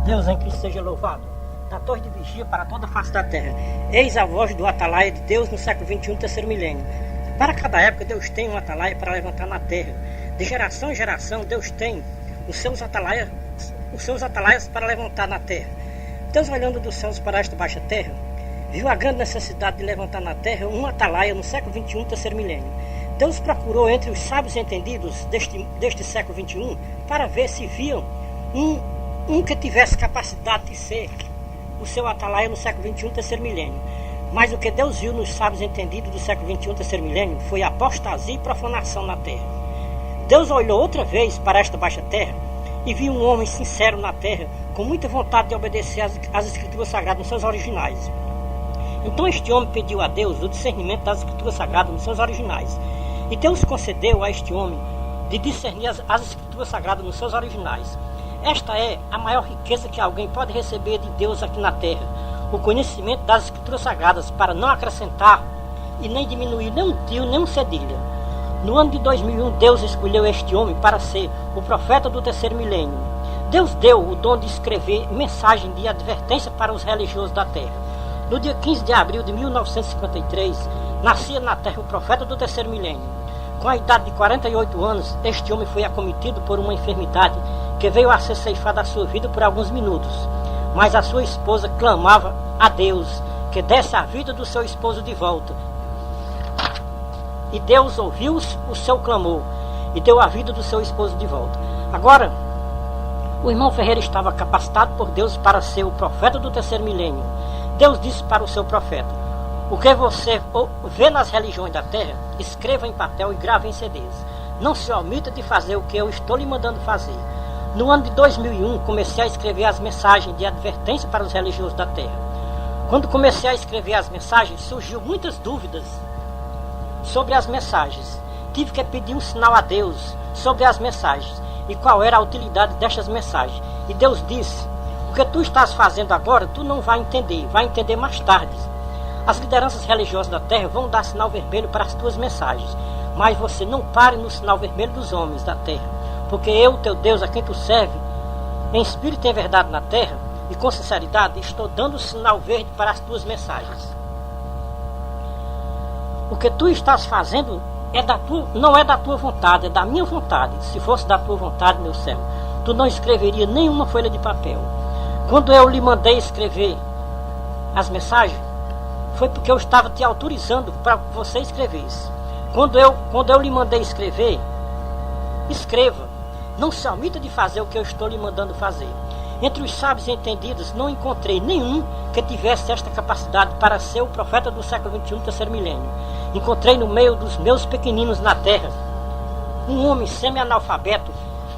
Deus em Cristo seja louvado. Da torre de vigia para toda a face da terra. Eis a voz do atalaia de Deus no século XXI, terceiro milênio. Para cada época, Deus tem um atalaia para levantar na terra. De geração em geração, Deus tem os seus atalaias para levantar na terra. Deus, olhando dos céus para esta baixa terra, viu a grande necessidade de levantar na terra um atalaia no século XXI, terceiro milênio. Deus procurou entre os sábios entendidos deste século XXI para ver se viam um que tivesse capacidade de ser o seu atalaia no século XXI, terceiro milênio. Mas o que Deus viu nos sábios entendidos do século XXI, terceiro milênio, foi apostasia e profanação na terra. Deus olhou outra vez para esta baixa terra e viu um homem sincero na terra, com muita vontade de obedecer às escrituras sagradas nos seus originais. Então este homem pediu a Deus o discernimento das escrituras sagradas nos seus originais. E Deus concedeu a este homem de discernir as escrituras sagradas nos seus originais. Esta é a maior riqueza que alguém pode receber de Deus aqui na terra, o conhecimento das escrituras sagradas, para não acrescentar e nem diminuir nem um tio, nem um cedilha. No ano de 2001, Deus escolheu este homem para ser o profeta do terceiro milênio. Deus deu o dom de escrever mensagem de advertência para os religiosos da terra. No dia 15 de abril de 1953, nascia na terra o profeta do terceiro milênio. Com a idade de 48 anos, este homem foi acometido por uma enfermidade que veio a ser ceifada a sua vida por alguns minutos. Mas a sua esposa clamava a Deus que desse a vida do seu esposo de volta. E Deus ouviu o seu clamor e deu a vida do seu esposo de volta. Agora, o irmão Ferreira estava capacitado por Deus para ser o profeta do terceiro milênio. Deus disse para o seu profeta: o que você vê nas religiões da terra, escreva em papel e grave em CDs. Não se omita de fazer o que eu estou lhe mandando fazer. No ano de 2001, comecei a escrever as mensagens de advertência para os religiosos da terra. Quando comecei a escrever as mensagens, surgiu muitas dúvidas sobre as mensagens. Tive que pedir um sinal a Deus sobre as mensagens e qual era a utilidade destas mensagens. E Deus disse: o que tu estás fazendo agora, tu não vai entender mais tarde. As lideranças religiosas da terra vão dar sinal vermelho para as tuas mensagens, mas você não pare no sinal vermelho dos homens da terra. Porque eu, teu Deus, a quem tu serve, em espírito e em verdade na terra, e com sinceridade, estou dando o sinal verde para as tuas mensagens. O que tu estás fazendo não é da tua vontade, é da minha vontade. Se fosse da tua vontade, meu céu, tu não escreveria nenhuma folha de papel. Quando eu lhe mandei escrever as mensagens, foi porque eu estava te autorizando para que você escrevesse. Quando eu lhe mandei escrever, escreva. Não se omita de fazer o que eu estou lhe mandando fazer. Entre os sábios e entendidos, não encontrei nenhum que tivesse esta capacidade para ser o profeta do século XXI, terceiro milênio. Encontrei no meio dos meus pequeninos na terra um homem semi-analfabeto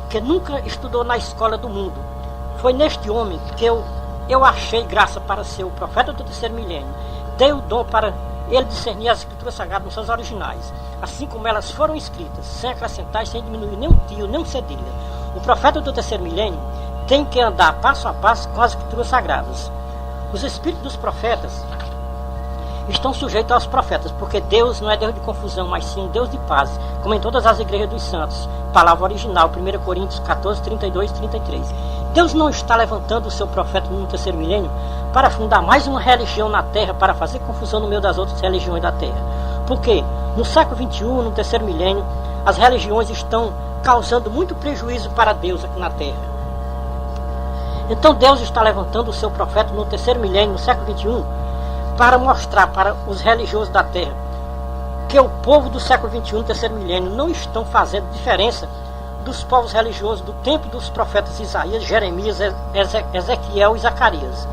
que nunca estudou na escola do mundo. Foi neste homem que eu achei graça para ser o profeta do terceiro milênio. Dei o dom para ele discernir as escrituras sagradas nos seus originais, assim como elas foram escritas, sem acrescentar e sem diminuir nem um tio, nem um cedilha. O profeta do terceiro milênio tem que andar passo a passo com as escrituras sagradas. Os espíritos dos profetas estão sujeitos aos profetas, porque Deus não é Deus de confusão, mas sim um Deus de paz, como em todas as igrejas dos santos. Palavra original, 1 Coríntios 14, 32 e 33. Deus não está levantando o seu profeta no terceiro milênio para fundar mais uma religião na terra, para fazer confusão no meio das outras religiões da terra. Porque no século XXI, no terceiro milênio, as religiões estão causando muito prejuízo para Deus aqui na terra. Então Deus está levantando o seu profeta no terceiro milênio, no século XXI, para mostrar para os religiosos da terra que o povo do século XXI, terceiro milênio, não estão fazendo diferença dos povos religiosos do tempo dos profetas Isaías, Jeremias, Ezequiel e Zacarias.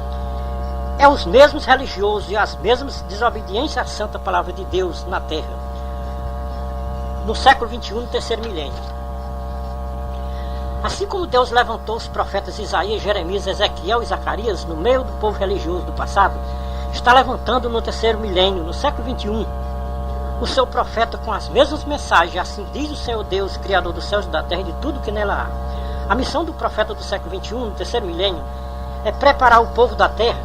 É os mesmos religiosos e as mesmas desobediências à santa palavra de Deus na terra, no século XXI, no terceiro milênio. Assim como Deus levantou os profetas Isaías, Jeremias, Ezequiel e Zacarias no meio do povo religioso do passado, está levantando no terceiro milênio, no século XXI, o seu profeta com as mesmas mensagens. Assim diz o Senhor Deus, Criador dos céus e da terra e de tudo que nela há. A missão do profeta do século XXI, no terceiro milênio, é preparar o povo da terra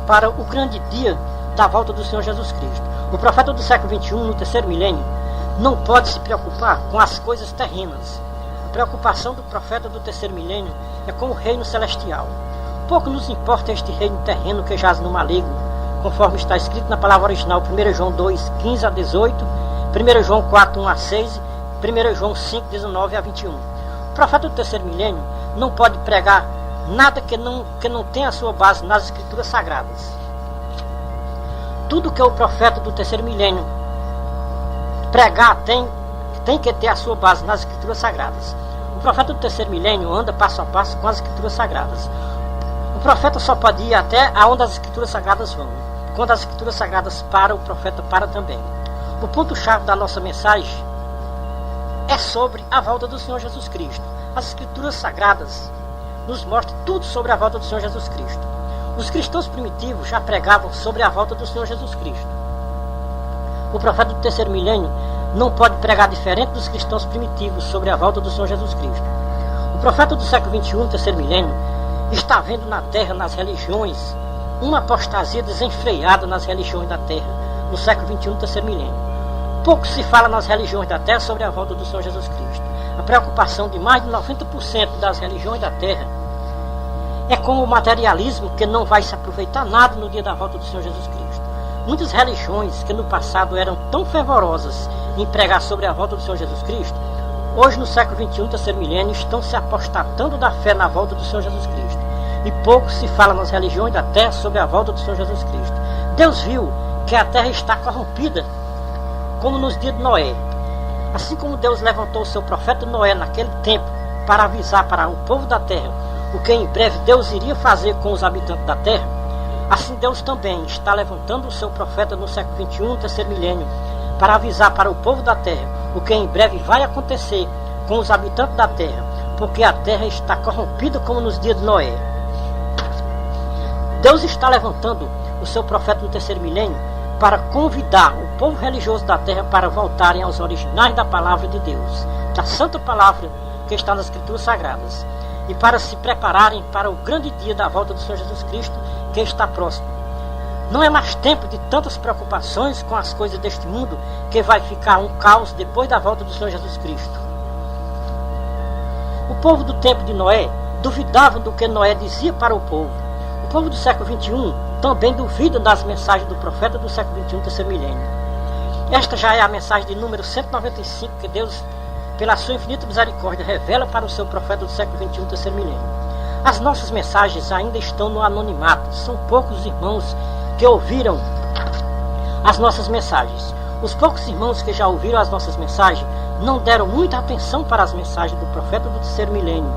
para o grande dia da volta do Senhor Jesus Cristo. O profeta do século XXI, no terceiro milênio, não pode se preocupar com as coisas terrenas, preocupação do profeta do terceiro milênio é com o reino celestial. Pouco nos importa este reino terreno que jaz no maligno, conforme está escrito na palavra original, 1 João 2, 15 a 18, 1 João 4, 1 a 6, 1 João 5, 19 a 21. O profeta do terceiro milênio não pode pregar nada que não tenha a sua base nas escrituras sagradas. Tudo que o profeta do terceiro milênio pregar tem que ter a sua base nas escrituras sagradas. O profeta do terceiro milênio anda passo a passo com as escrituras sagradas. O profeta só pode ir até aonde as escrituras sagradas vão. Quando as escrituras sagradas param, o profeta para também. O ponto-chave da nossa mensagem é sobre a volta do Senhor Jesus Cristo. As escrituras sagradas nos mostram tudo sobre a volta do Senhor Jesus Cristo. Os cristãos primitivos já pregavam sobre a volta do Senhor Jesus Cristo. O profeta do terceiro milênio não pode pregar diferente dos cristãos primitivos sobre a volta do Senhor Jesus Cristo. O profeta do século XXI, terceiro milênio, está vendo na terra, nas religiões, uma apostasia desenfreada nas religiões da terra, no século XXI, terceiro milênio. Pouco se fala nas religiões da terra sobre a volta do Senhor Jesus Cristo. A preocupação de mais de 90% das religiões da terra é com o materialismo, que não vai se aproveitar nada no dia da volta do Senhor Jesus Cristo. Muitas religiões que no passado eram tão fervorosas em pregar sobre a volta do Senhor Jesus Cristo, hoje no século XXI, terceiro milênio, estão se apostatando da fé na volta do Senhor Jesus Cristo. E pouco se fala nas religiões da terra sobre a volta do Senhor Jesus Cristo. Deus viu que a terra está corrompida, como nos dias de Noé. Assim como Deus levantou o seu profeta Noé naquele tempo para avisar para o povo da terra o que em breve Deus iria fazer com os habitantes da terra, assim Deus também está levantando o seu profeta no século XXI, terceiro milênio, para avisar para o povo da terra o que em breve vai acontecer com os habitantes da terra, porque a terra está corrompida como nos dias de Noé. Deus está levantando o seu profeta no terceiro milênio para convidar o povo religioso da terra para voltarem aos originais da palavra de Deus, da santa palavra que está nas escrituras sagradas, e para se prepararem para o grande dia da volta do Senhor Jesus Cristo, que está próximo. Não é mais tempo de tantas preocupações com as coisas deste mundo, que vai ficar um caos depois da volta do Senhor Jesus Cristo. O povo do tempo de Noé duvidava do que Noé dizia para o povo. O povo do século XXI também duvida das mensagens do profeta do século XXI, terceiro milênio. Esta já é a mensagem de número 195 que Deus, pela sua infinita misericórdia, revela para o seu profeta do século XXI, terceiro milênio. As nossas mensagens ainda estão no anonimato. São poucos os irmãos que ouviram as nossas mensagens. Os poucos irmãos que já ouviram as nossas mensagens não deram muita atenção para as mensagens do profeta do terceiro milênio.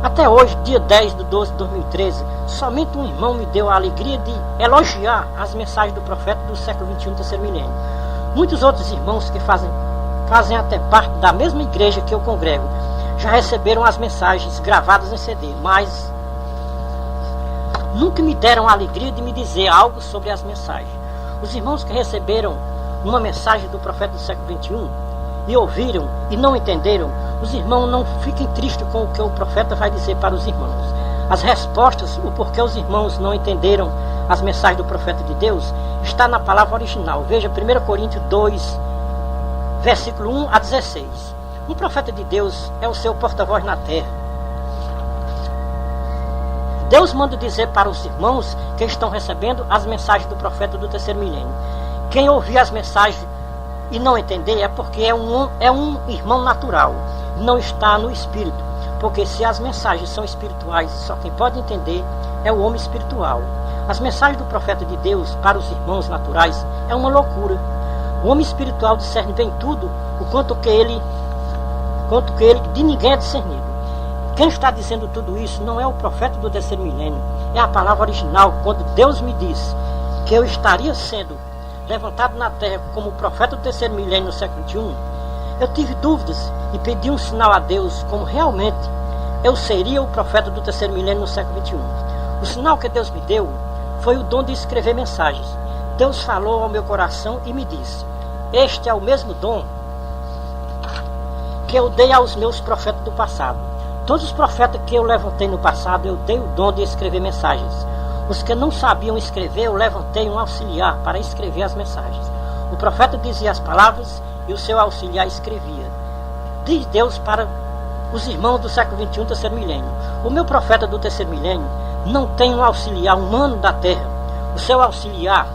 Até hoje, dia 10 de 12 de 2013, somente um irmão me deu a alegria de elogiar as mensagens do profeta do século XXI, terceiro milênio. Muitos outros irmãos que fazem até parte da mesma igreja que eu congrego já receberam as mensagens gravadas em CD, mas nunca me deram a alegria de me dizer algo sobre as mensagens. Os irmãos que receberam uma mensagem do profeta do século XXI e ouviram e não entenderam, os irmãos não fiquem tristes com o que o profeta vai dizer para os irmãos. As respostas, o porquê os irmãos não entenderam as mensagens do profeta de Deus, está na palavra original. Veja 1 Coríntios 2, versículo 1 a 16. Um profeta de Deus é o seu porta-voz na terra. Deus manda dizer para os irmãos que estão recebendo as mensagens do profeta do terceiro milênio. Quem ouvir as mensagens e não entender é porque é um irmão natural, não está no espírito. Porque se as mensagens são espirituais, só quem pode entender é o homem espiritual. As mensagens do profeta de Deus para os irmãos naturais é uma loucura. O homem espiritual discerne bem tudo, o quanto que ele de ninguém é discernido. Quem está dizendo tudo isso não é o profeta do terceiro milênio, é a palavra original. Quando Deus me disse que eu estaria sendo levantado na terra como profeta do terceiro milênio no século XXI, eu tive dúvidas e pedi um sinal a Deus, como realmente eu seria o profeta do terceiro milênio no século XXI. O sinal que Deus me deu foi o dom de escrever mensagens. Deus falou ao meu coração e me disse: este é o mesmo dom que eu dei aos meus profetas do passado. Todos os profetas que eu levantei no passado, eu dei o dom de escrever mensagens. Os que não sabiam escrever, eu levantei um auxiliar para escrever as mensagens. O profeta dizia as palavras e o seu auxiliar escrevia. Diz Deus para os irmãos do século XXI, terceiro milênio. O meu profeta do terceiro milênio não tem um auxiliar humano da terra. O seu auxiliar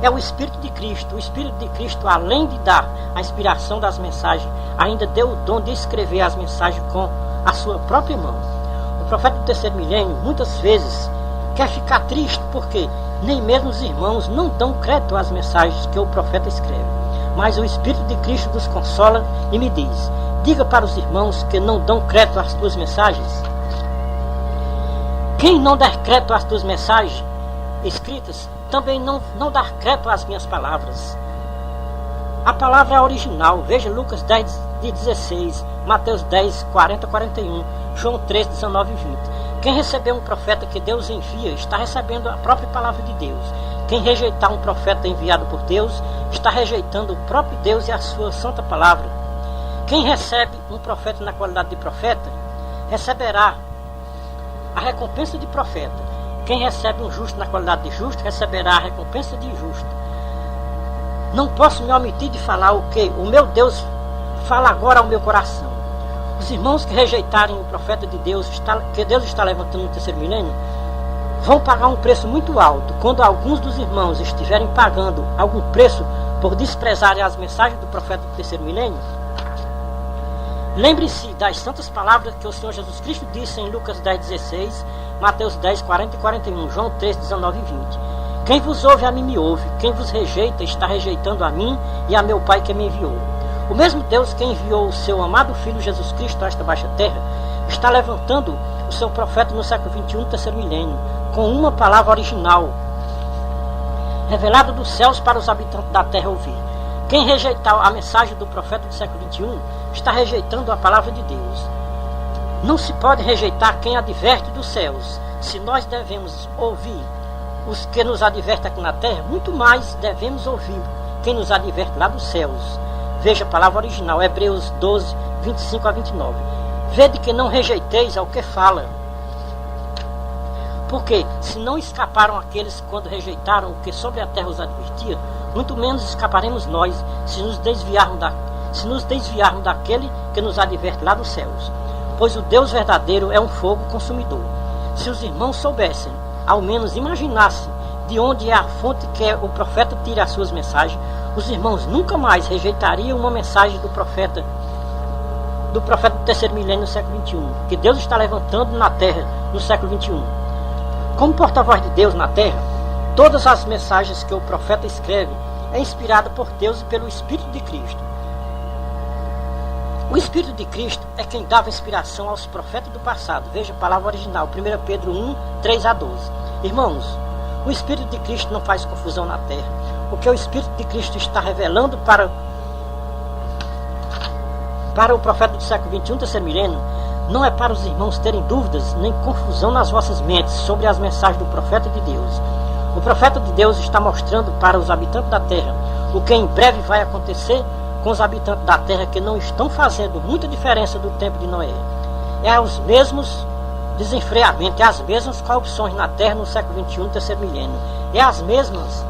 é o Espírito de Cristo. O Espírito de Cristo, além de dar a inspiração das mensagens, ainda deu o dom de escrever as mensagens com a sua própria mão. O profeta do terceiro milênio, muitas vezes, quer ficar triste porque nem mesmo os irmãos não dão crédito às mensagens que o profeta escreve. Mas o Espírito de Cristo nos consola e me diz: diga para os irmãos que não dão crédito às tuas mensagens. Quem não der crédito às tuas mensagens escritas, também não dá crédito às minhas palavras. A palavra é original. Veja Lucas 10, 16, Mateus 10, 40, 41, João 3, 19 e 20. Quem receber um profeta que Deus envia, está recebendo a própria palavra de Deus. Quem rejeitar um profeta enviado por Deus, está rejeitando o próprio Deus e a sua santa palavra. Quem recebe um profeta na qualidade de profeta, receberá a recompensa de profeta. Quem recebe um justo na qualidade de justo, receberá a recompensa de justo. Não posso me omitir de falar o que o meu Deus fala agora ao meu coração. Os irmãos que rejeitarem o profeta de Deus, que Deus está levantando no terceiro milênio, vão pagar um preço muito alto. Quando alguns dos irmãos estiverem pagando algum preço por desprezarem as mensagens do profeta do terceiro milênio, lembre-se das santas palavras que o Senhor Jesus Cristo disse em Lucas 10, 16, Mateus 10, 40 e 41, João 3, 19 e 20. Quem vos ouve, a mim me ouve. Quem vos rejeita, está rejeitando a mim e a meu Pai que me enviou. O mesmo Deus que enviou o seu amado Filho Jesus Cristo a esta baixa terra, está levantando o seu profeta no século XXI, terceiro milênio, com uma palavra original, revelada dos céus para os habitantes da terra ouvir. Quem rejeitar a mensagem do profeta do século XXI, está rejeitando a palavra de Deus. Não se pode rejeitar quem adverte dos céus. Se nós devemos ouvir os que nos advertem aqui na terra, muito mais devemos ouvir quem nos adverte lá dos céus. Veja a palavra original, Hebreus 12, 25 a 29. Vede que não rejeiteis ao que fala. Porque se não escaparam aqueles quando rejeitaram o que sobre a terra os advertia, muito menos escaparemos nós se nos desviarmos daquele que nos adverte lá dos céus. Pois o Deus verdadeiro é um fogo consumidor. Se os irmãos soubessem, ao menos imaginassem, de onde é a fonte que o profeta tira as suas mensagens, os irmãos nunca mais rejeitariam uma mensagem do profeta do terceiro milênio no século XXI, que Deus está levantando na terra no século XXI. Como porta-voz de Deus na terra, todas as mensagens que o profeta escreve é inspirada por Deus e pelo Espírito de Cristo. O Espírito de Cristo é quem dava inspiração aos profetas do passado. Veja a palavra original, 1 Pedro 1, 3 a 12. Irmãos, o Espírito de Cristo não faz confusão na terra. O que o Espírito de Cristo está revelando para o profeta do século XXI, terceiro milênio, não é para os irmãos terem dúvidas nem confusão nas vossas mentes sobre as mensagens do profeta de Deus. O profeta de Deus está mostrando para os habitantes da terra o que em breve vai acontecer com os habitantes da terra que não estão fazendo muita diferença do tempo de Noé. É os mesmos desenfreamentos, é as mesmas corrupções na terra no século XXI, terceiro milênio. É as mesmas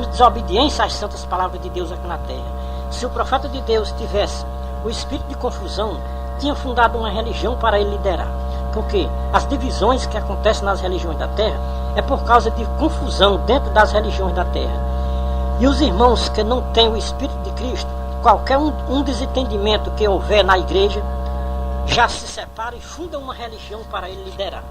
desobediências às santas palavras de Deus aqui na terra. Se o profeta de Deus tivesse o espírito de confusão, tinha fundado uma religião para ele liderar. Porque as divisões que acontecem nas religiões da terra é por causa de confusão dentro das religiões da terra. E os irmãos que não têm o Espírito de Cristo, qualquer um desentendimento que houver na igreja, já se separa e funda uma religião para ele liderar.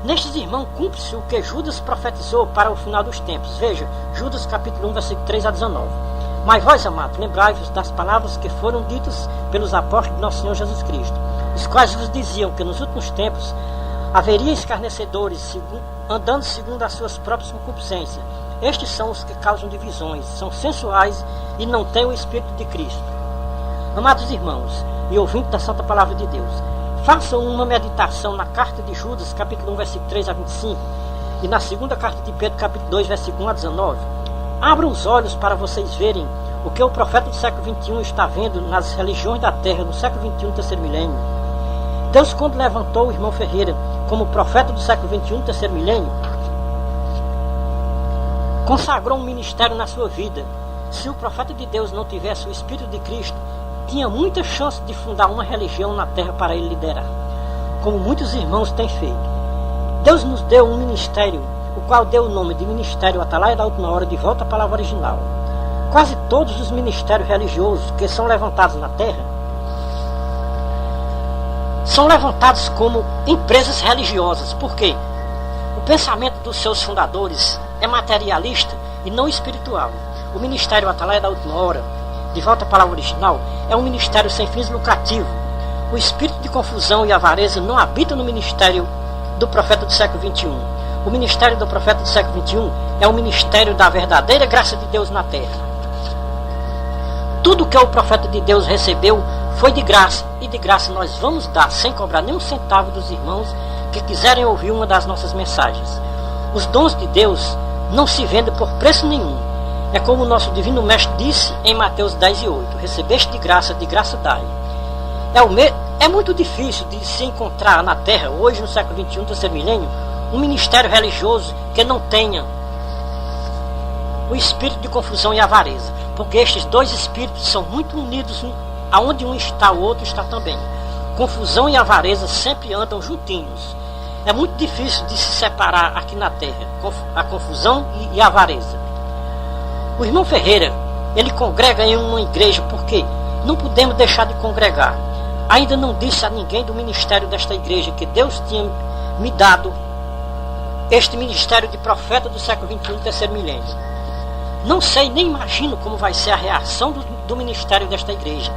Nestes irmãos cumpre-se o que Judas profetizou para o final dos tempos. Veja, Judas capítulo 1, versículo 3 a 19. Mas vós, amados, lembrai-vos das palavras que foram ditas pelos apóstolos de nosso Senhor Jesus Cristo, os quais vos diziam que nos últimos tempos haveria escarnecedores, andando segundo as suas próprias concupiscências. Estes são os que causam divisões, são sensuais e não têm o Espírito de Cristo. Amados irmãos e ouvintes da Santa Palavra de Deus, façam uma meditação na carta de Judas, capítulo 1, versículo 3 a 25, e na segunda carta de Pedro, capítulo 2, versículo 1 a 19. Abram os olhos para vocês verem o que o profeta do século XXI está vendo nas religiões da terra no século XXI, terceiro milênio. Deus, quando levantou o irmão Ferreira como profeta do século XXI, terceiro milênio, consagrou um ministério na sua vida. Se o profeta de Deus não tivesse o Espírito de Cristo, tinha muita chance de fundar uma religião na terra para ele liderar, como muitos irmãos têm feito. Deus nos deu um ministério, o qual deu o nome de Ministério Atalaia da Última Hora, de volta à palavra original. Quase todos os ministérios religiosos que são levantados na terra são levantados como empresas religiosas, porque o pensamento dos seus fundadores é materialista e não espiritual. O Ministério Atalaia da Última Hora, de volta à palavra original, é um ministério sem fins lucrativos. O espírito de confusão e avareza não habita no ministério do profeta do século XXI. O ministério do profeta do século XXI é o ministério da verdadeira graça de Deus na terra. Tudo que o profeta de Deus recebeu foi de graça, e de graça nós vamos dar, sem cobrar nem um centavo dos irmãos que quiserem ouvir uma das nossas mensagens. Os dons de Deus não se vendem por preço nenhum. É como o nosso Divino Mestre disse em Mateus 10:8, recebeste de graça dai. É muito difícil de se encontrar na terra, hoje no século XXI, terceiro milênio, um ministério religioso que não tenha o espírito de confusão e avareza, porque estes dois espíritos são muito unidos, aonde um está, o outro está também. Confusão e avareza sempre andam juntinhos. É muito difícil de se separar aqui na terra, a confusão e a avareza. O irmão Ferreira, ele congrega em uma igreja porque não podemos deixar de congregar. Ainda não disse a ninguém do ministério desta igreja que Deus tinha me dado este ministério de profeta do século XXI, terceiro milênio. Não sei, nem imagino como vai ser a reação do ministério desta igreja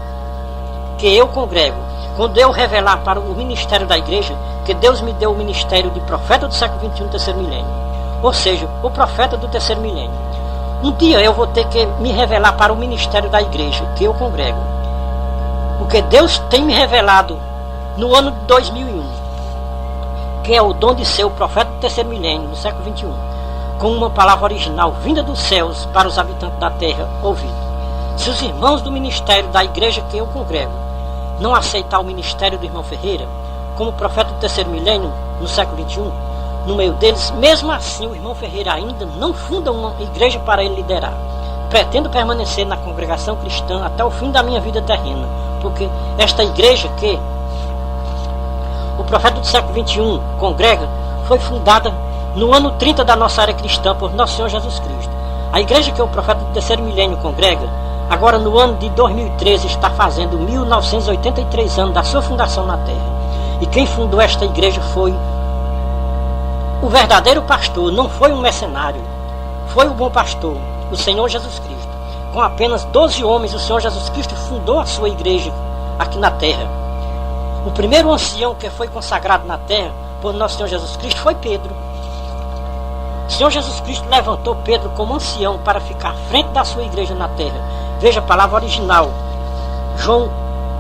que eu congrego, quando eu revelar para o ministério da igreja que Deus me deu o ministério de profeta do século XXI, terceiro milênio, ou seja, o profeta do terceiro milênio. Um dia eu vou ter que me revelar para o ministério da igreja que eu congrego, porque Deus tem me revelado no ano de 2001, que é o dom de ser o profeta do terceiro milênio, no século XXI, com uma palavra original vinda dos céus para os habitantes da terra ouvir. Se os irmãos do ministério da igreja que eu congrego não aceitar o ministério do irmão Ferreira como profeta do terceiro milênio, no século XXI, no meio deles, mesmo assim o irmão Ferreira ainda não funda uma igreja para ele liderar. Pretendo permanecer na congregação cristã até o fim da minha vida terrena, porque esta igreja que o profeta do século XXI congrega foi fundada no ano 30 da nossa era cristã por Nosso Senhor Jesus Cristo. A igreja que o profeta do terceiro milênio congrega, agora no ano de 2013, está fazendo 1983 anos da sua fundação na terra. E quem fundou esta igreja foi o verdadeiro pastor, não foi um mercenário, foi o bom pastor, o Senhor Jesus Cristo. Com apenas 12 homens, o Senhor Jesus Cristo fundou a sua igreja aqui na terra. O primeiro ancião que foi consagrado na terra por Nosso Senhor Jesus Cristo foi Pedro. O Senhor Jesus Cristo levantou Pedro como ancião para ficar à frente da sua igreja na terra. Veja a palavra original, João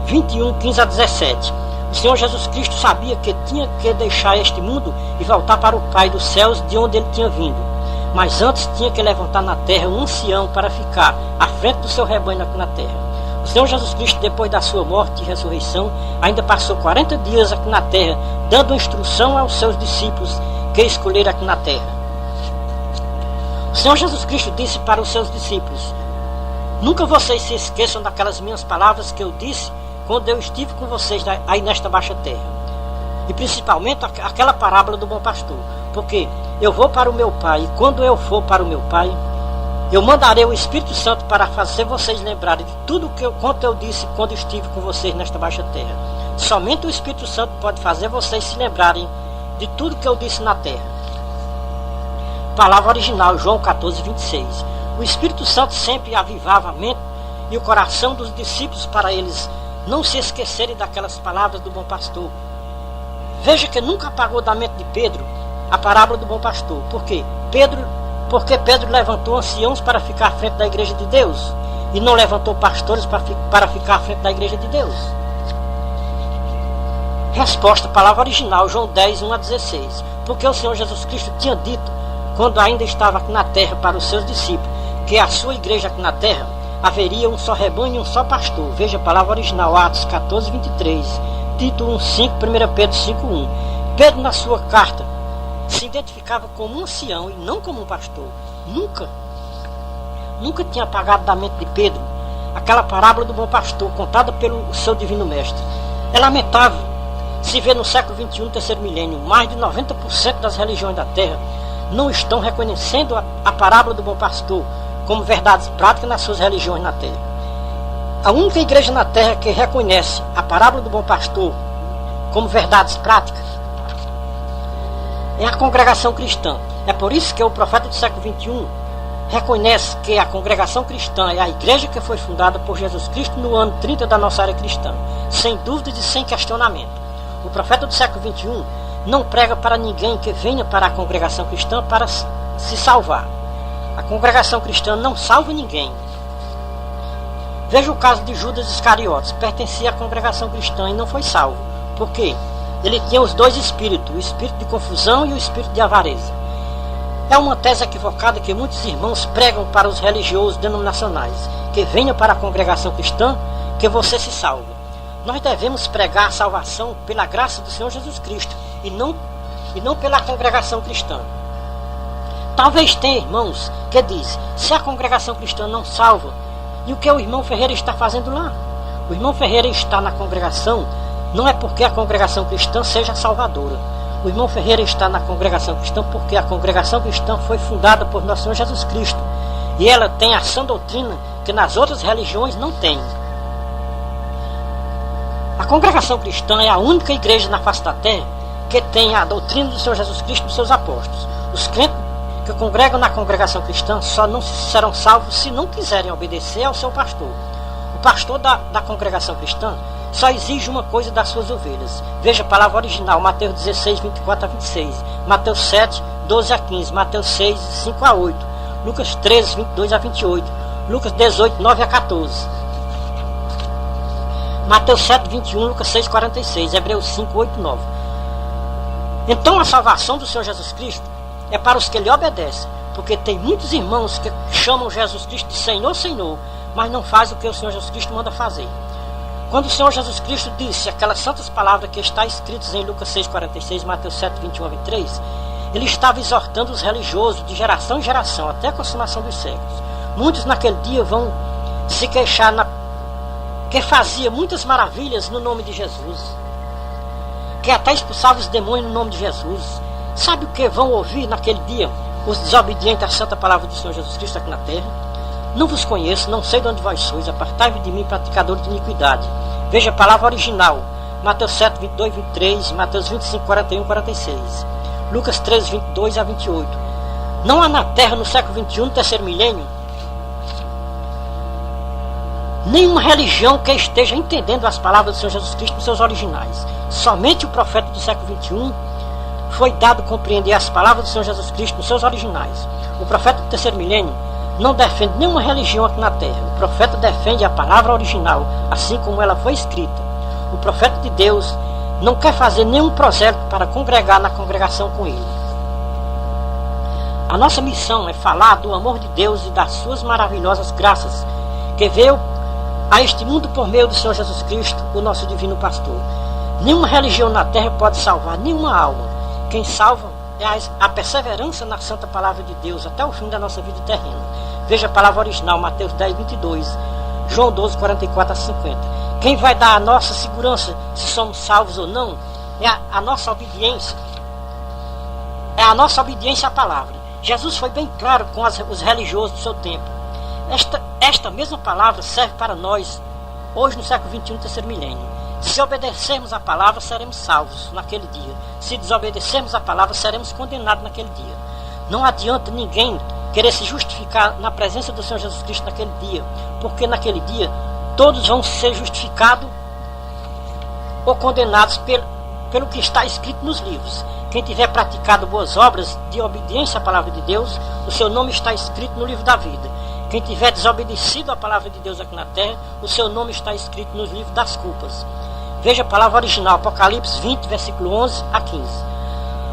21, 15 a 17. O Senhor Jesus Cristo sabia que tinha que deixar este mundo e voltar para o Pai dos céus, de onde ele tinha vindo. Mas antes tinha que levantar na terra um ancião para ficar à frente do seu rebanho aqui na terra. O Senhor Jesus Cristo, depois da sua morte e ressurreição, ainda passou 40 dias aqui na terra, dando instrução aos seus discípulos que escolheram aqui na terra. O Senhor Jesus Cristo disse para os seus discípulos: nunca vocês se esqueçam daquelas minhas palavras que eu disse quando eu estive com vocês aí nesta baixa terra. E principalmente aquela parábola do bom pastor. Porque eu vou para o meu Pai, e quando eu for para o meu Pai, eu mandarei o Espírito Santo para fazer vocês lembrarem de tudo quanto eu disse quando estive com vocês nesta baixa terra. Somente o Espírito Santo pode fazer vocês se lembrarem de tudo que eu disse na terra. Palavra original, João 14, 26. O Espírito Santo sempre avivava a mente e o coração dos discípulos para eles não se esquecerem daquelas palavras do bom pastor. Veja que nunca apagou da mente de Pedro a parábola do bom pastor. Por quê? Porque Pedro levantou anciãos para ficar à frente da igreja de Deus e não levantou pastores para ficar à frente da igreja de Deus. Resposta, palavra original, João 10, 1 a 16. Porque o Senhor Jesus Cristo tinha dito, quando ainda estava aqui na terra, para os seus discípulos, que a sua igreja aqui na terra haveria um só rebanho e um só pastor. Veja a palavra original, Atos 14, 23, Tito 1, 5, 1 Pedro 5, 1. Pedro, na sua carta, se identificava como um ancião e não como um pastor. Nunca tinha apagado da mente de Pedro aquela parábola do bom pastor, contada pelo seu divino mestre. É lamentável se ver no século XXI, no terceiro milênio, mais de 90% das religiões da Terra não estão reconhecendo a parábola do bom pastor como verdades práticas nas suas religiões na Terra. A única igreja na Terra que reconhece a parábola do bom pastor como verdades práticas é a congregação cristã. É por isso que o profeta do século XXI reconhece que a congregação cristã é a igreja que foi fundada por Jesus Cristo no ano 30 da nossa era cristã, sem dúvidas e sem questionamento. O profeta do século XXI não prega para ninguém que venha para a congregação cristã para se salvar. A congregação cristã não salva ninguém. Veja o caso de Judas Iscariotes, pertencia à congregação cristã e não foi salvo. Por quê? Ele tinha os dois espíritos, o espírito de confusão e o espírito de avareza. É uma tese equivocada que muitos irmãos pregam para os religiosos denominacionais, que venha para a congregação cristã, que você se salva. Nós devemos pregar a salvação pela graça do Senhor Jesus Cristo e não pela congregação cristã. Talvez tenha irmãos que dizem, se a congregação cristã não salva, e o que o irmão Ferreira está fazendo lá? O irmão Ferreira está na congregação, não é porque a congregação cristã seja salvadora. O irmão Ferreira está na congregação cristã porque a congregação cristã foi fundada por nosso Senhor Jesus Cristo. E ela tem a sã doutrina que nas outras religiões não tem. A congregação cristã é a única igreja na face da terra que tem a doutrina do Senhor Jesus Cristo e dos seus apóstolos. Os crentes que congregam na congregação cristã só não serão salvos se não quiserem obedecer ao seu pastor. O pastor da congregação cristã só exige uma coisa das suas ovelhas. Veja a palavra original, Mateus 16, 24 a 26, Mateus 7, 12 a 15, Mateus 6, 5 a 8, Lucas 13, 22 a 28, Lucas 18, 9 a 14, Mateus 7, 21, Lucas 6, 46, Hebreus 5, 8, 9. Então a salvação do Senhor Jesus Cristo é para os que lhe obedecem, porque tem muitos irmãos que chamam Jesus Cristo de Senhor, Senhor, mas não fazem o que o Senhor Jesus Cristo manda fazer. Quando o Senhor Jesus Cristo disse aquelas santas palavras que estão escritas em Lucas 6,46, Mateus 7, 21 a 23, ele estava exortando os religiosos de geração em geração, até a consumação dos séculos. Muitos naquele dia vão se queixar que fazia muitas maravilhas no nome de Jesus, que até expulsava os demônios no nome de Jesus. Sabe o que vão ouvir naquele dia os desobedientes à santa palavra do Senhor Jesus Cristo aqui na terra? Não vos conheço, não sei de onde vós sois, apartai-vos de mim, praticador de iniquidade. Veja a palavra original, Mateus 7, 22, 23, Mateus 25, 41, 46, Lucas 13, 22 a 28. Não há na terra no século XXI, no terceiro milênio, nenhuma religião que esteja entendendo as palavras do Senhor Jesus Cristo nos seus originais. Somente o profeta do século XXI foi dado compreender as palavras do Senhor Jesus Cristo nos seus originais. O profeta do terceiro milênio não defende nenhuma religião aqui na terra. O profeta defende a palavra original, assim como ela foi escrita. O profeta de Deus não quer fazer nenhum prosélito para congregar na congregação com ele. A nossa missão é falar do amor de Deus e das suas maravilhosas graças, que veio a este mundo por meio do Senhor Jesus Cristo, o nosso divino pastor. Nenhuma religião na terra pode salvar nenhuma alma. Quem salva é a perseverança na santa palavra de Deus até o fim da nossa vida terrena. Veja a palavra original, Mateus 10, 22, João 12, 44 a 50. Quem vai dar a nossa segurança se somos salvos ou não é a nossa obediência. É a nossa obediência à palavra. Jesus foi bem claro com os religiosos do seu tempo. Esta mesma palavra serve para nós hoje no século XXI, no terceiro milênio. Se obedecermos a palavra, seremos salvos naquele dia. Se desobedecermos a palavra, seremos condenados naquele dia. Não adianta ninguém querer se justificar na presença do Senhor Jesus Cristo naquele dia, porque naquele dia todos vão ser justificados ou condenados pelo que está escrito nos livros. Quem tiver praticado boas obras de obediência à palavra de Deus, o seu nome está escrito no livro da vida. Quem tiver desobedecido à palavra de Deus aqui na terra, o seu nome está escrito nos livros das culpas. Veja a palavra original, Apocalipse 20, versículo 11 a 15.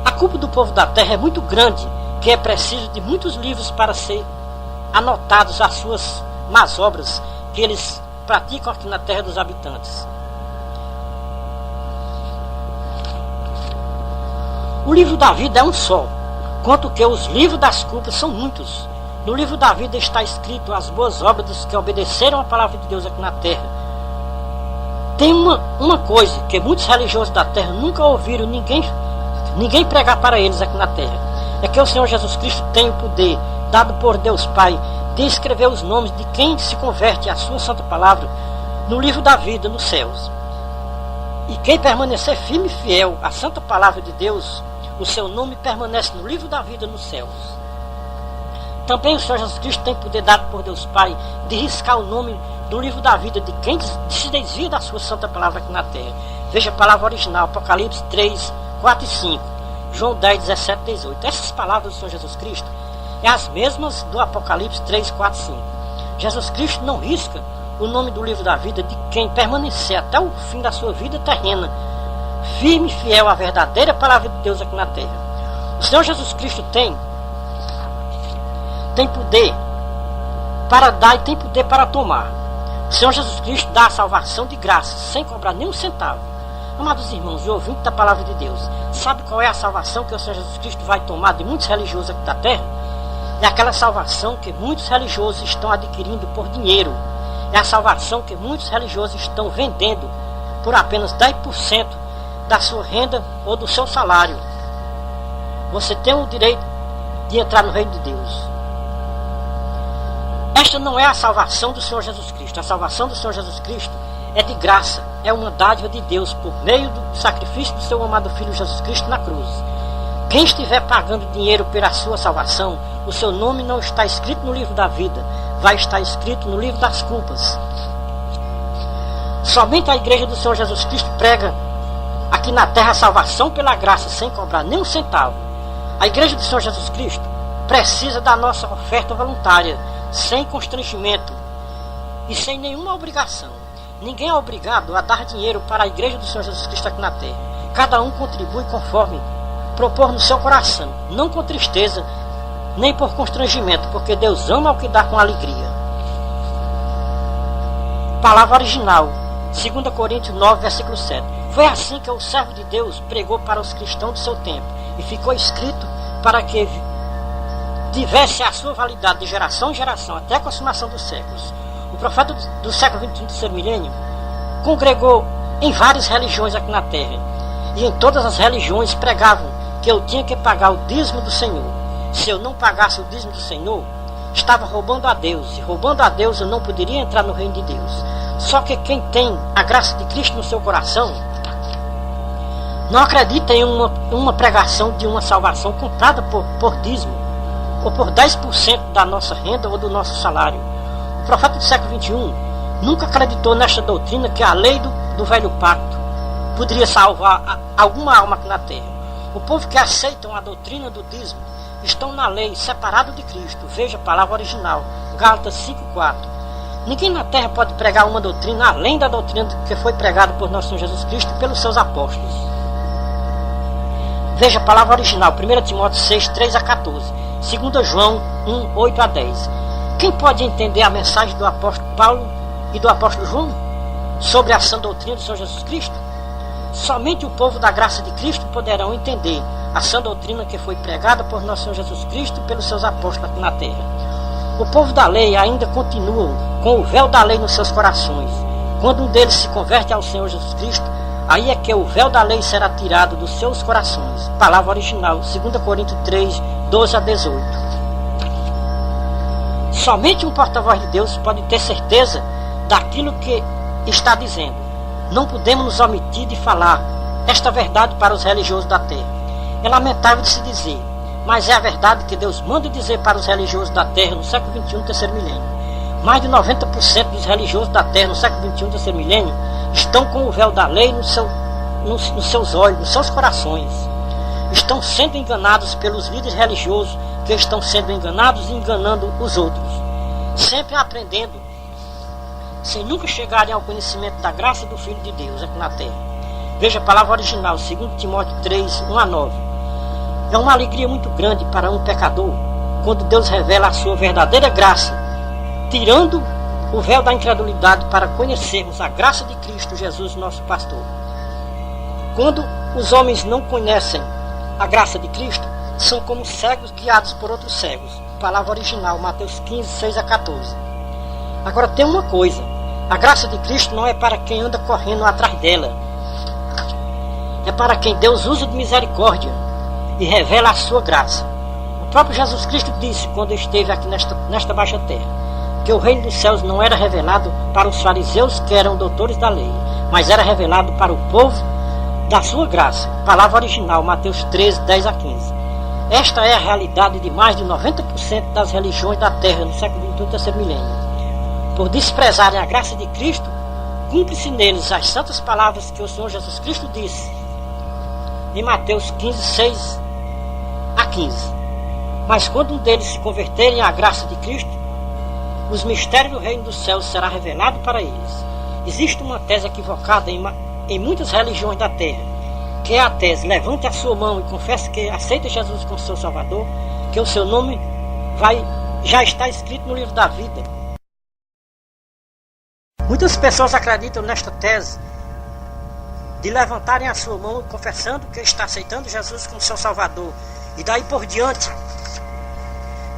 A culpa do povo da terra é muito grande, que é preciso de muitos livros para ser anotados as suas más obras que eles praticam aqui na terra dos habitantes. O livro da vida é um só, quanto que os livros das culpas são muitos. No livro da vida está escrito as boas obras dos que obedeceram a palavra de Deus aqui na terra. Tem uma coisa que muitos religiosos da terra nunca ouviram ninguém pregar para eles aqui na terra. É que o Senhor Jesus Cristo tem o poder, dado por Deus Pai, de escrever os nomes de quem se converte à sua santa palavra no livro da vida, nos céus. E quem permanecer firme e fiel à santa palavra de Deus, o seu nome permanece no livro da vida, nos céus. Também o Senhor Jesus Cristo tem poder dado por Deus Pai de riscar o nome do livro da vida de quem se desvia da sua santa palavra aqui na terra. Veja a palavra original, Apocalipse 3, 4 e 5, João 10, 17 e 18. Essas palavras do Senhor Jesus Cristo é as mesmas do Apocalipse 3, 4 e 5. Jesus Cristo não risca o nome do livro da vida de quem permanecer até o fim da sua vida terrena, firme e fiel à verdadeira palavra de Deus aqui na terra. O Senhor Jesus Cristo tem poder para dar e tem poder para tomar. O Senhor Jesus Cristo dá a salvação de graça, sem cobrar nem um centavo. Amados irmãos e ouvintes da palavra de Deus, sabe qual é a salvação que o Senhor Jesus Cristo vai tomar de muitos religiosos aqui da terra? É aquela salvação que muitos religiosos estão adquirindo por dinheiro. É a salvação que muitos religiosos estão vendendo por apenas 10% da sua renda ou do seu salário. Você tem o direito de entrar no reino de Deus. Esta não é a salvação do Senhor Jesus Cristo. A salvação do Senhor Jesus Cristo é de graça. É uma dádiva de Deus por meio do sacrifício do seu amado Filho Jesus Cristo na cruz. Quem estiver pagando dinheiro pela sua salvação, o seu nome não está escrito no livro da vida, vai estar escrito no livro das culpas. Somente a igreja do Senhor Jesus Cristo prega aqui na terra a salvação pela graça, sem cobrar nem um centavo. A igreja do Senhor Jesus Cristo precisa da nossa oferta voluntária, sem constrangimento e sem nenhuma obrigação. Ninguém é obrigado a dar dinheiro para a igreja do Senhor Jesus Cristo aqui na terra. Cada um contribui conforme propor no seu coração, não com tristeza, nem por constrangimento, porque Deus ama o que dá com alegria. Palavra original, 2 Coríntios 9, versículo 7. Foi assim que o servo de Deus pregou para os cristãos do seu tempo, e ficou escrito para que tivesse a sua validade de geração em geração, até a consumação dos séculos. O profeta do século 21 do terceiro milênio congregou em várias religiões aqui na terra, e em todas as religiões pregavam que eu tinha que pagar o dízimo do Senhor. Se eu não pagasse o dízimo do Senhor, estava roubando a Deus, e roubando a Deus eu não poderia entrar no reino de Deus. Só que quem tem a graça de Cristo no seu coração não acredita em uma pregação de uma salvação comprada por dízimo, ou por 10% da nossa renda ou do nosso salário. O profeta do século 21 nunca acreditou nesta doutrina que a lei do velho pacto poderia salvar alguma alma aqui na terra. O povo que aceitam a doutrina do dízimo estão na lei, separados de Cristo. Veja a palavra original, Gálatas 5,4. Ninguém na terra pode pregar uma doutrina além da doutrina que foi pregada por nosso Senhor Jesus Cristo e pelos seus apóstolos. Veja a palavra original, 1 Timóteo 6, 3 a 14, 2 João 1, 8 a 10. Quem pode entender a mensagem do apóstolo Paulo e do apóstolo João sobre a sã doutrina do Senhor Jesus Cristo? Somente o povo da graça de Cristo poderão entender a sã doutrina que foi pregada por nosso Senhor Jesus Cristo e pelos seus apóstolos aqui na terra. O povo da lei ainda continua com o véu da lei nos seus corações. Quando um deles se converte ao Senhor Jesus Cristo, aí é que o véu da lei será tirado dos seus corações. Palavra original, 2 Coríntios 3, 12 a 18. Somente um porta-voz de Deus pode ter certeza daquilo que está dizendo. Não podemos nos omitir de falar esta verdade para os religiosos da terra. É lamentável de se dizer, mas é a verdade que Deus manda dizer para os religiosos da terra no século 21, terceiro milênio. Mais de 90% dos religiosos da terra no século 21, terceiro milênio, estão com o véu da lei nos seus olhos, nos seus corações. Estão sendo enganados pelos líderes religiosos que estão sendo enganados e enganando os outros. Sempre aprendendo, sem nunca chegarem ao conhecimento da graça do Filho de Deus aqui na terra. Veja a palavra original, 2 Timóteo 3, 1 a 9. É uma alegria muito grande para um pecador quando Deus revela a sua verdadeira graça, tirando o véu da incredulidade para conhecermos a graça de Cristo Jesus, nosso pastor. Quando os homens não conhecem a graça de Cristo, são como cegos guiados por outros cegos. palavra original, Mateus 15, 6 a 14. Agora tem uma coisa, a graça de Cristo não é para quem anda correndo atrás dela, é para quem Deus usa de misericórdia e revela a sua graça. O próprio Jesus Cristo disse, quando esteve aqui nesta baixa terra, que o reino dos céus não era revelado para os fariseus que eram doutores da lei, mas era revelado para o povo da sua graça. Palavra original, Mateus 13, 10 a 15. Esta é a realidade de mais de 90% das religiões da terra no século XXI, terceiro milênio. Por desprezarem a graça de Cristo, cumpre-se neles as santas palavras que o Senhor Jesus Cristo disse em Mateus 15, 6 a 15. Mas quando um deles se converterem à graça de Cristo, os mistérios do reino dos céus será revelado para eles. Existe uma tese equivocada em muitas religiões da terra, que é a tese: levante a sua mão e confesse que aceita Jesus como seu Salvador, que o seu nome já está escrito no livro da vida. Muitas pessoas acreditam nesta tese de levantarem a sua mão confessando que está aceitando Jesus como seu Salvador, e daí por diante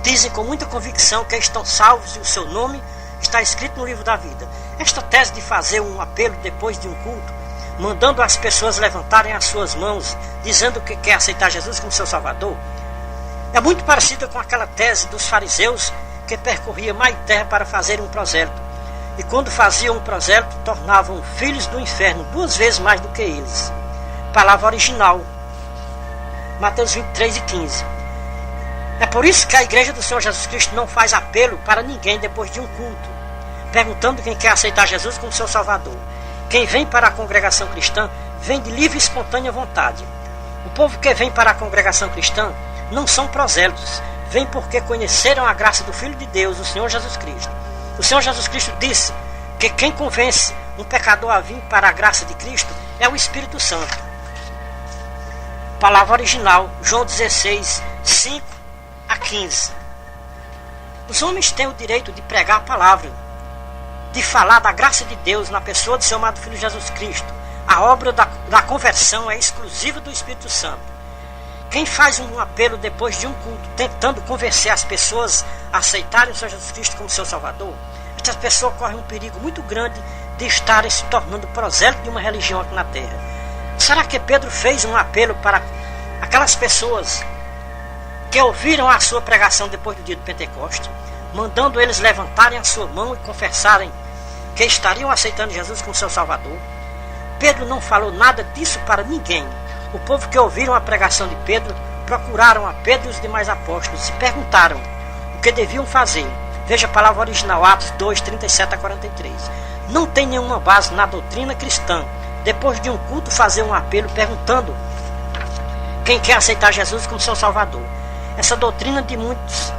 dizem com muita convicção que estão salvos e o seu nome está escrito no livro da vida. Esta tese de fazer um apelo depois de um culto, mandando as pessoas levantarem as suas mãos, dizendo que quer aceitar Jesus como seu Salvador, é muito parecida com aquela tese dos fariseus que percorria mar e terra para fazer um prosélito. E quando faziam um prosélito, tornavam filhos do inferno 2 vezes mais do que eles. Palavra original, Mateus 23 e 15. É por isso que a igreja do Senhor Jesus Cristo não faz apelo para ninguém depois de um culto, perguntando quem quer aceitar Jesus como seu Salvador. Quem vem para a congregação cristã, vem de livre e espontânea vontade. O povo que vem para a congregação cristã não são prosélitos, vem porque conheceram a graça do Filho de Deus, o Senhor Jesus Cristo. O Senhor Jesus Cristo disse que quem convence um pecador a vir para a graça de Cristo é o Espírito Santo. Palavra original, João 16, 5 a 15. Os homens têm o direito de pregar a palavra, de falar da graça de Deus na pessoa de seu amado Filho Jesus Cristo. A obra da conversão é exclusiva do Espírito Santo. Quem faz um apelo depois de um culto, tentando convencer as pessoas a aceitarem o Senhor Jesus Cristo como seu Salvador, essas pessoas correm um perigo muito grande de estarem se tornando prosélito de uma religião aqui na terra. Será que Pedro fez um apelo para aquelas pessoas que ouviram a sua pregação depois do dia do Pentecostes, mandando eles levantarem a sua mão e confessarem que estariam aceitando Jesus como seu Salvador? Pedro não falou nada disso para ninguém. O povo que ouviram a pregação de Pedro procuraram a Pedro e os demais apóstolos e perguntaram o que deviam fazer. Veja a palavra original, Atos 2, 37 a 43. Não tem nenhuma base na doutrina cristã depois de um culto fazer um apelo perguntando quem quer aceitar Jesus como seu Salvador. Essa doutrina de muitos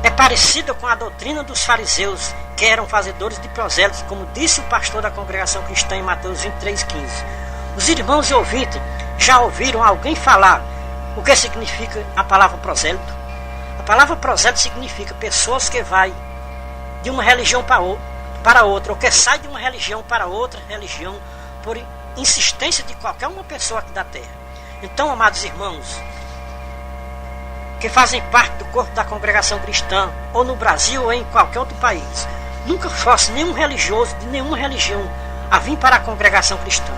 é parecida com a doutrina dos fariseus, que eram fazedores de prosélitos, como disse o pastor da congregação cristã em Mateus 23, 15. Os irmãos e ouvintes já ouviram alguém falar o que significa a palavra prosélito? A palavra prosélito significa pessoas que vai de uma religião para outra, ou que sai de uma religião para outra religião, por insistência de qualquer uma pessoa aqui da terra. Então, amados irmãos, que fazem parte do corpo da congregação cristã, ou no Brasil ou em qualquer outro país, nunca force nenhum religioso de nenhuma religião a vir para a congregação cristã.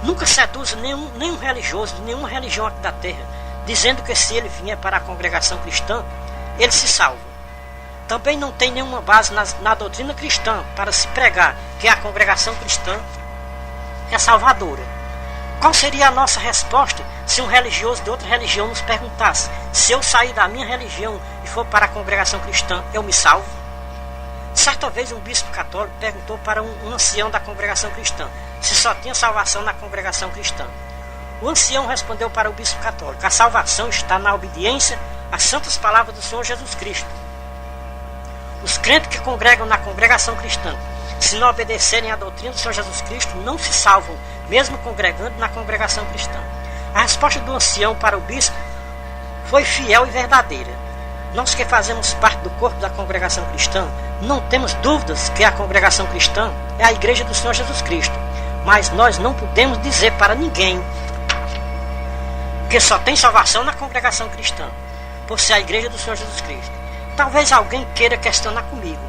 Nunca seduza nenhum religioso de nenhuma religião aqui da terra, dizendo que se ele vier para a congregação cristã, ele se salva. Também não tem nenhuma base na doutrina cristã para se pregar que a congregação cristã é salvadora. Qual seria a nossa resposta se um religioso de outra religião nos perguntasse: se eu sair da minha religião e for para a congregação cristã, eu me salvo? Certa vez um bispo católico perguntou para um ancião da congregação cristã se só tinha salvação na congregação cristã. O ancião respondeu para o bispo católico: a salvação está na obediência às santas palavras do Senhor Jesus Cristo. Os crentes que congregam na congregação cristã, se não obedecerem à doutrina do Senhor Jesus Cristo, não se salvam, mesmo congregando na congregação cristã. A resposta do ancião para o bispo foi fiel e verdadeira. Nós que fazemos parte do corpo da congregação cristã, não temos dúvidas que a congregação cristã é a igreja do Senhor Jesus Cristo. Mas nós não podemos dizer para ninguém que só tem salvação na congregação cristã. por ser a igreja do Senhor Jesus Cristo. Talvez alguém queira questionar comigo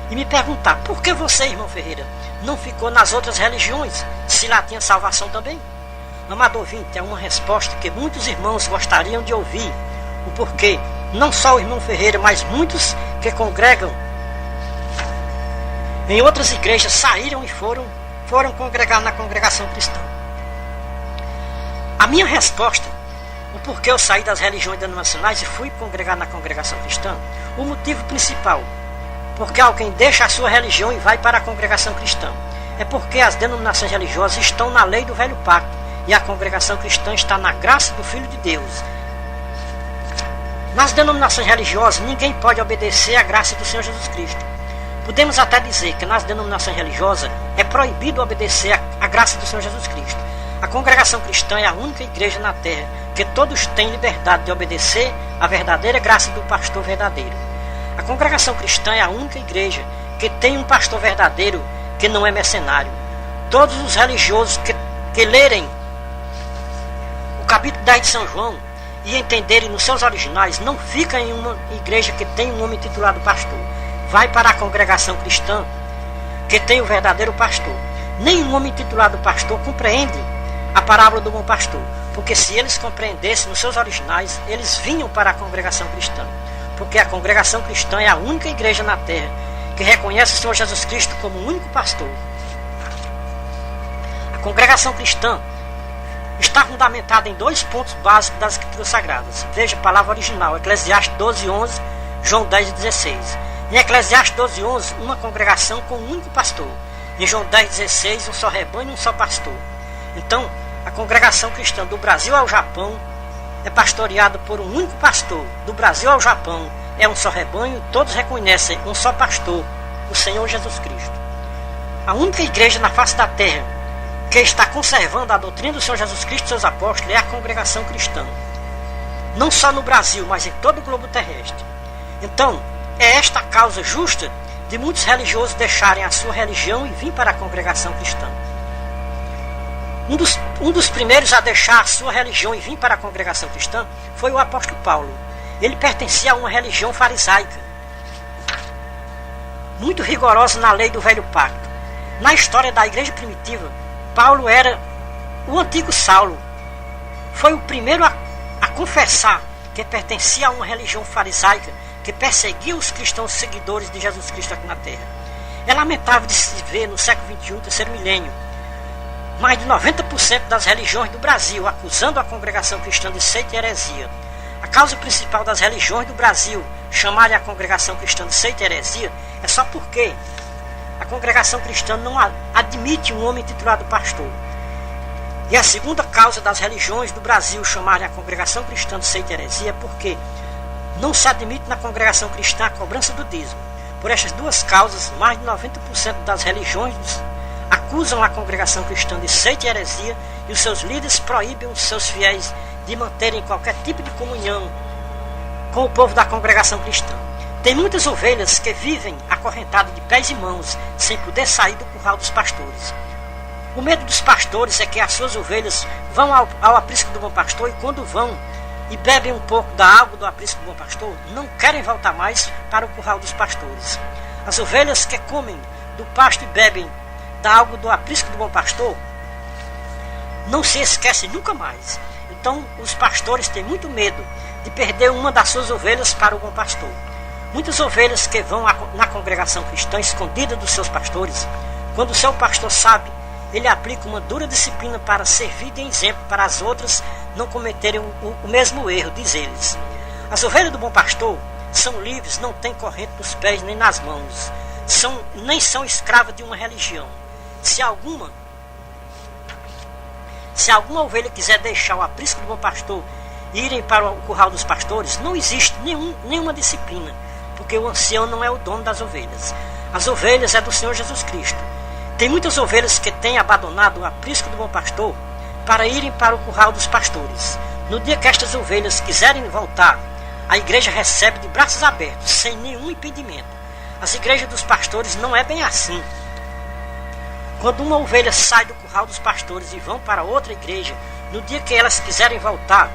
e me perguntar: por que você, irmão Ferreira, não ficou nas outras religiões, se lá tinha salvação também? Amado ouvinte, é uma resposta que muitos irmãos gostariam de ouvir, o porquê não só o irmão Ferreira, mas muitos que congregam em outras igrejas saíram e foram congregar na congregação cristã. A minha resposta, o porquê eu saí das religiões denominacionais e fui congregar na congregação cristã, o motivo principal, porque alguém deixa a sua religião e vai para a congregação cristã, é porque as denominações religiosas estão na lei do velho pacto e a congregação cristã está na graça do Filho de Deus. Nas denominações religiosas ninguém pode obedecer à graça do Senhor Jesus Cristo. Podemos até dizer que nas denominações religiosas é proibido obedecer à graça do Senhor Jesus Cristo. A congregação cristã é a única igreja na terra que todos têm liberdade de obedecer à verdadeira graça do pastor verdadeiro. A congregação cristã é a única igreja que tem um pastor verdadeiro que não é mercenário. Todos os religiosos que lerem o capítulo 10 de São João e entenderem nos seus originais, não fica em uma igreja que tem um homem titulado pastor. Vai para a congregação cristã que tem o verdadeiro pastor. Nenhum homem titulado pastor compreende a parábola do bom pastor, porque se eles compreendessem nos seus originais, eles vinham para a congregação cristã, porque a congregação cristã é a única igreja na terra que reconhece o Senhor Jesus Cristo como o único pastor. A congregação cristã está fundamentada em 2 pontos básicos das Escrituras Sagradas. Veja a palavra original, Eclesiastes 12:11, João 10:16. Em Eclesiastes 12:11, uma congregação com um único pastor. Em João 10:16, um só rebanho e um só pastor. Então, a congregação cristã do Brasil ao Japão é pastoreada por um único pastor. Do Brasil ao Japão é um só rebanho e todos reconhecem um só pastor, o Senhor Jesus Cristo. A única igreja na face da terra que está conservando a doutrina do Senhor Jesus Cristo e seus apóstolos é a congregação cristã. Não só no Brasil, mas em todo o globo terrestre. Então, é esta a causa justa de muitos religiosos deixarem a sua religião e vir para a congregação cristã. Um dos primeiros a deixar a sua religião e vir para a congregação cristã foi o apóstolo Paulo. Ele pertencia a uma religião farisaica, muito rigorosa na lei do velho pacto. Na história da igreja primitiva, Paulo era o antigo Saulo. Foi o primeiro a confessar que pertencia a uma religião farisaica que perseguia os cristãos seguidores de Jesus Cristo aqui na terra. É lamentável de se ver no século XXI, terceiro milênio, mais de 90% das religiões do Brasil acusando a congregação cristã de seita e heresia. A causa principal das religiões do Brasil chamarem a congregação cristã de seita e heresia é só porque a congregação cristã não admite um homem titulado pastor. E a segunda causa das religiões do Brasil chamarem a congregação cristã de seita e heresia é porque não se admite na congregação cristã a cobrança do dízimo. Por estas duas causas, mais de 90% das religiões acusam a congregação cristã de seita e heresia e os seus líderes proíbem os seus fiéis de manterem qualquer tipo de comunhão com o povo da congregação cristã. Tem muitas ovelhas que vivem acorrentadas de pés e mãos, sem poder sair do curral dos pastores. O medo dos pastores é que as suas ovelhas vão ao aprisco do bom pastor e quando vão e bebem um pouco da água do aprisco do bom pastor, não querem voltar mais para o curral dos pastores. As ovelhas que comem do pasto e bebem da água do aprisco do bom pastor não se esquecem nunca mais. Então os pastores têm muito medo de perder uma das suas ovelhas para o bom pastor. Muitas ovelhas que vão na congregação cristã escondida dos seus pastores, quando o seu pastor sabe, ele aplica uma dura disciplina para servir de exemplo para as outras não cometerem o mesmo erro, diz eles. As ovelhas do bom pastor são livres, não têm corrente nos pés nem nas mãos, nem são escravas de uma religião. Se alguma ovelha quiser deixar o aprisco do bom pastor e irem para o curral dos pastores, não existe nenhuma disciplina, porque o ancião não é o dono das ovelhas. As ovelhas é do Senhor Jesus Cristo. Tem muitas ovelhas que têm abandonado o aprisco do bom pastor para irem para o curral dos pastores. No dia que estas ovelhas quiserem voltar, a igreja recebe de braços abertos, sem nenhum impedimento. As igrejas dos pastores não é bem assim. Quando uma ovelha sai do curral dos pastores e vão para outra igreja, no dia que elas quiserem voltar,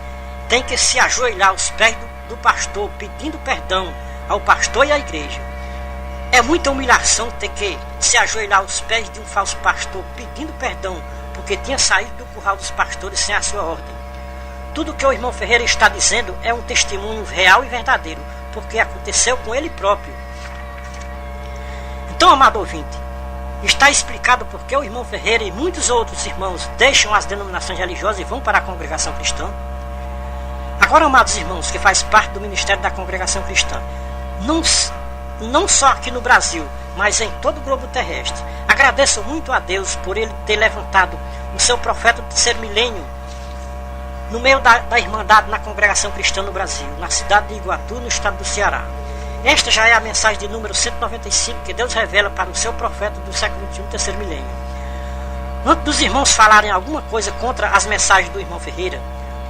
tem que se ajoelhar aos pés do pastor pedindo perdão ao pastor e à igreja. É muita humilhação ter que se ajoelhar aos pés de um falso pastor pedindo perdão porque tinha saído do curral dos pastores sem a sua ordem. Tudo que o irmão Ferreira está dizendo é um testemunho real e verdadeiro, porque aconteceu com ele próprio. Então, amado ouvinte, está explicado por que o irmão Ferreira e muitos outros irmãos deixam as denominações religiosas e vão para a congregação cristã. Agora, amados irmãos, que faz parte do ministério da congregação cristã, não só aqui no Brasil, mas em todo o globo terrestre, agradeço muito a Deus por ele ter levantado o seu profeta do terceiro milênio no meio da Irmandade na congregação cristã no Brasil, na cidade de Iguatu, no estado do Ceará. Esta já é a mensagem de número 195 que Deus revela para o seu profeta do século XXI, terceiro milênio. Antes dos irmãos falarem alguma coisa contra as mensagens do irmão Ferreira,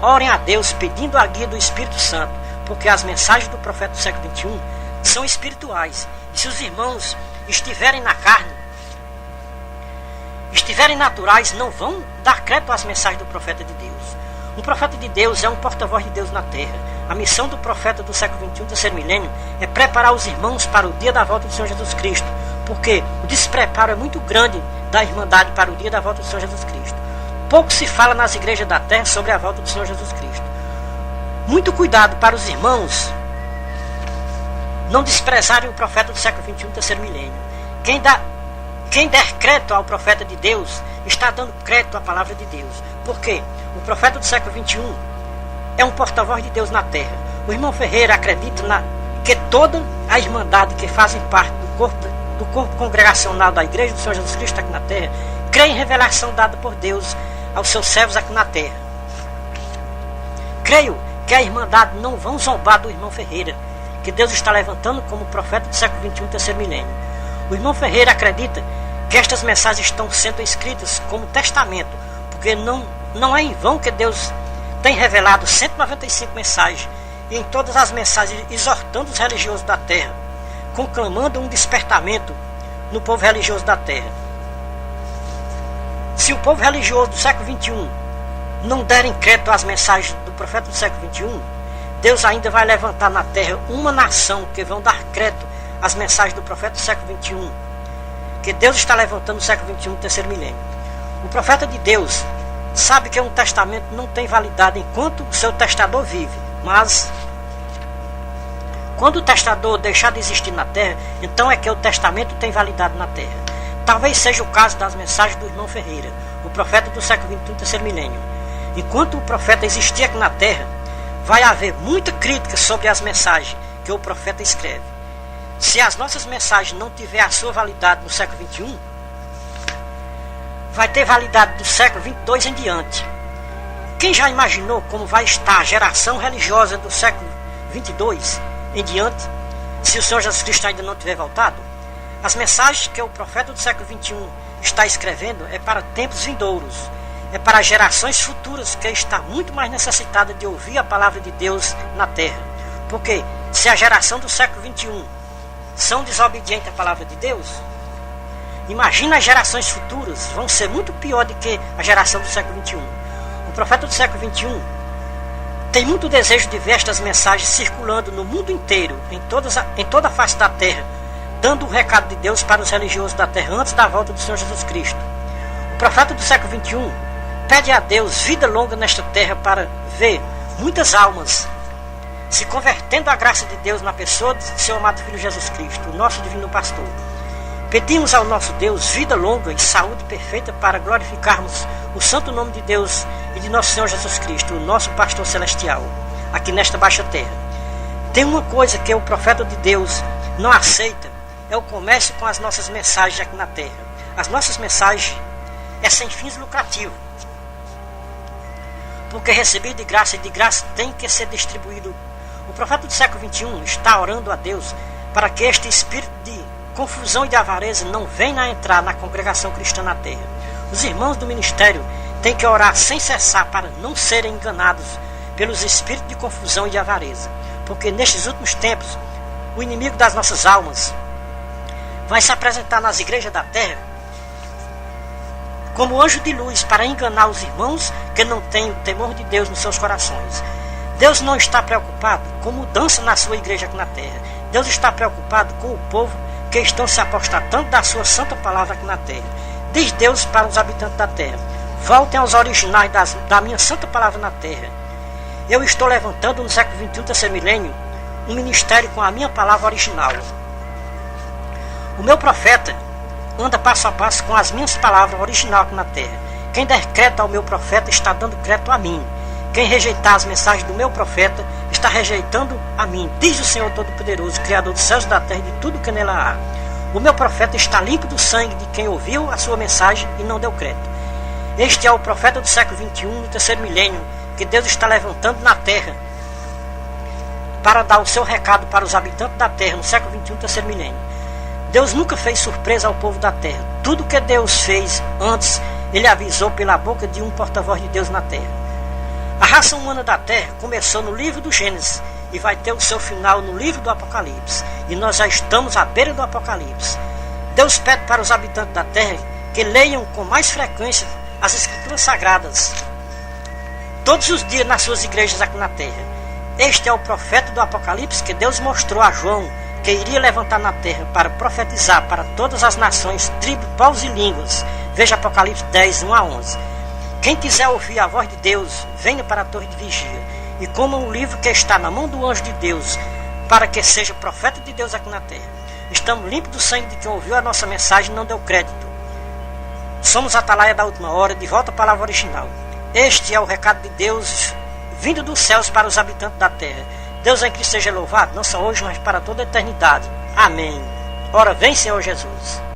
orem a Deus pedindo a guia do Espírito Santo, porque as mensagens do profeta do século XXI são espirituais. E se os irmãos estiverem na carne, estiverem naturais, não vão dar crédito às mensagens do profeta de Deus. Um profeta de Deus é um porta-voz de Deus na terra. A missão do profeta do século XXI, terceiro milênio, é preparar os irmãos para o dia da volta do Senhor Jesus Cristo, porque o despreparo é muito grande da Irmandade para o dia da volta do Senhor Jesus Cristo. Pouco se fala nas igrejas da terra sobre a volta do Senhor Jesus Cristo. Muito cuidado para os irmãos não desprezarem o profeta do século XXI, terceiro milênio. Quem der crédito ao profeta de Deus está dando crédito à palavra de Deus. Por quê? O profeta do século XXI é um porta-voz de Deus na terra. O irmão Ferreira acredita que toda a irmandade que fazem parte do corpo congregacional da Igreja do Senhor Jesus Cristo aqui na terra crê em revelação dada por Deus aos seus servos aqui na terra. Creio que a irmandade não vão zombar do irmão Ferreira, que Deus está levantando como profeta do século XXI, terceiro milênio. O irmão Ferreira acredita que estas mensagens estão sendo escritas como testamento, porque não é em vão que Deus tem revelado 195 mensagens, e em todas as mensagens exortando os religiosos da terra, conclamando um despertamento no povo religioso da terra. Se o povo religioso do século XXI não derem crédito às mensagens do profeta do século XXI, Deus ainda vai levantar na terra uma nação que vão dar crédito às mensagens do profeta do século XXI, que Deus está levantando no século XXI, terceiro milênio. O profeta de Deus sabe que um testamento não tem validade enquanto o seu testador vive, mas quando o testador deixar de existir na terra, então é que o testamento tem validade na terra. Talvez seja o caso das mensagens do irmão Ferreira, o profeta do século XXI, terceiro milênio. Enquanto o profeta existir aqui na terra, vai haver muita crítica sobre as mensagens que o profeta escreve. Se as nossas mensagens não tiverem a sua validade no século XXI, vai ter validade do século XXII em diante. Quem já imaginou como vai estar a geração religiosa do século XXII em diante, se o Senhor Jesus Cristo ainda não tiver voltado? As mensagens que o profeta do século XXI está escrevendo é para tempos vindouros, é para gerações futuras que está muito mais necessitada de ouvir a palavra de Deus na terra. Porque se a geração do século XXI são desobedientes à palavra de Deus, imagina as gerações futuras, vão ser muito pior do que a geração do século XXI. O profeta do século XXI tem muito desejo de ver estas mensagens circulando no mundo inteiro, em toda a face da terra, dando o recado de Deus para os religiosos da terra antes da volta do Senhor Jesus Cristo. O profeta do século XXI pede a Deus vida longa nesta terra para ver muitas almas se convertendo à graça de Deus na pessoa de seu amado Filho Jesus Cristo, o nosso divino pastor. Pedimos ao nosso Deus vida longa e saúde perfeita para glorificarmos o santo nome de Deus e de nosso Senhor Jesus Cristo, o nosso pastor celestial, aqui nesta baixa terra. Tem uma coisa que o profeta de Deus não aceita, é o comércio com as nossas mensagens aqui na terra. As nossas mensagens é sem fins lucrativos, porque receber de graça e de graça tem que ser distribuído. O profeta do século XXI está orando a Deus para que este espírito de confusão e de avareza não venha a entrar na congregação cristã na terra. Os irmãos do ministério têm que orar sem cessar para não serem enganados pelos espíritos de confusão e de avareza, porque nestes últimos tempos o inimigo das nossas almas vai se apresentar nas igrejas da terra como anjo de luz para enganar os irmãos que não têm o temor de Deus nos seus corações. Deus não está preocupado com mudança na sua igreja aqui na terra. Deus está preocupado com o povo que estão se apostatando da sua santa palavra aqui na terra. Diz Deus para os habitantes da terra: voltem aos originais da minha santa palavra na terra. Eu estou levantando no século XXI, terceiro milênio, um ministério com a minha palavra original. O meu profeta anda passo a passo com as minhas palavras originais aqui na terra. Quem der crédito ao meu profeta está dando crédito a mim. Quem rejeitar as mensagens do meu profeta está rejeitando a mim, diz o Senhor Todo-Poderoso, Criador dos céus e da terra e de tudo que nela há. O meu profeta está limpo do sangue de quem ouviu a sua mensagem e não deu crédito. Este é o profeta do século XXI, no terceiro milênio, que Deus está levantando na terra para dar o seu recado para os habitantes da terra no século XXI, terceiro milênio. Deus nunca fez surpresa ao povo da terra. Tudo que Deus fez antes, Ele avisou pela boca de um porta-voz de Deus na terra. A raça humana da terra começou no livro do Gênesis e vai ter o seu final no livro do Apocalipse. E nós já estamos à beira do Apocalipse. Deus pede para os habitantes da terra que leiam com mais frequência as Escrituras Sagradas todos os dias nas suas igrejas aqui na terra. Este é o profeta do Apocalipse que Deus mostrou a João que iria levantar na terra para profetizar para todas as nações, tribos, povos e línguas. Veja Apocalipse 10, 1 a 11. Quem quiser ouvir a voz de Deus, venha para a torre de vigia e coma um livro que está na mão do anjo de Deus, para que seja profeta de Deus aqui na terra. Estamos limpos do sangue de quem ouviu a nossa mensagem e não deu crédito. Somos a atalaia da última hora, de volta à palavra original. Este é o recado de Deus vindo dos céus para os habitantes da terra. Deus em Cristo seja louvado, não só hoje, mas para toda a eternidade. Amém. Ora, vem, Senhor Jesus.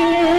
Deus.